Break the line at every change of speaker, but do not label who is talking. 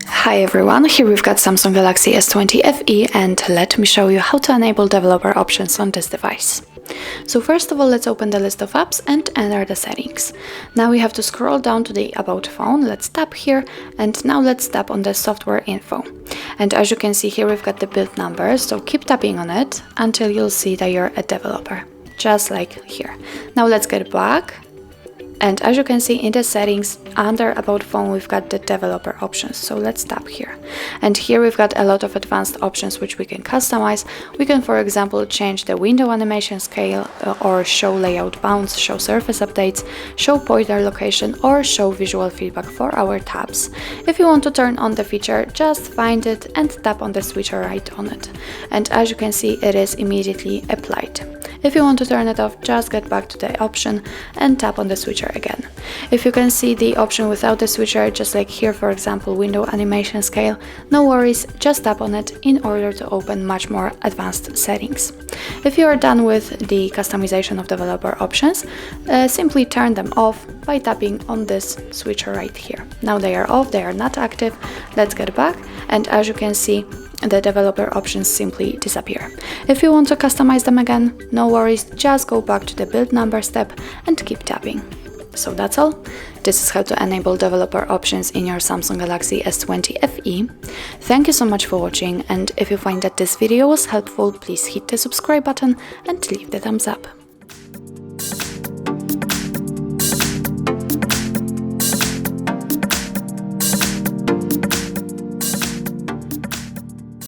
Hi everyone, here we've got Samsung Galaxy S20 FE and let me show you how to enable developer options on this device. So first of all, let's open the list of apps and enter the settings. Now we have to scroll down to the About Phone, let's tap here, and now let's tap on the software info. And as you can see here, we've got the build number, so keep tapping on it until you'll see that you're a developer, just like here. Now let's get back. And as you can see in the settings, under About Phone, we've got the developer options. So let's tap here. And here we've got a lot of advanced options which we can customize. We can, for example, change the window animation scale or show layout bounds, show surface updates, show pointer location, or show visual feedback for our tabs. If you want to turn on the feature, just find it and tap on the switcher right on it. And as you can see, it is immediately applied. If you want to turn it off, just get back to the option and tap on the switcher again. If you can see the option without the switcher, just like here, for example, window animation scale, no worries, just tap on it in order to open much more advanced settings. If you are done with the customization of developer options, simply turn them off by tapping on this switcher right here. Now they are off, they are not active. Let's get back, and as you can see, the developer options simply disappear. If you want to customize them again, no worries, just go back to the build number step and keep tapping. So that's all. This is how to enable developer options in your Samsung Galaxy S20 FE. Thank you so much for watching, and if you find that this video was helpful, please hit the subscribe button and leave the thumbs up.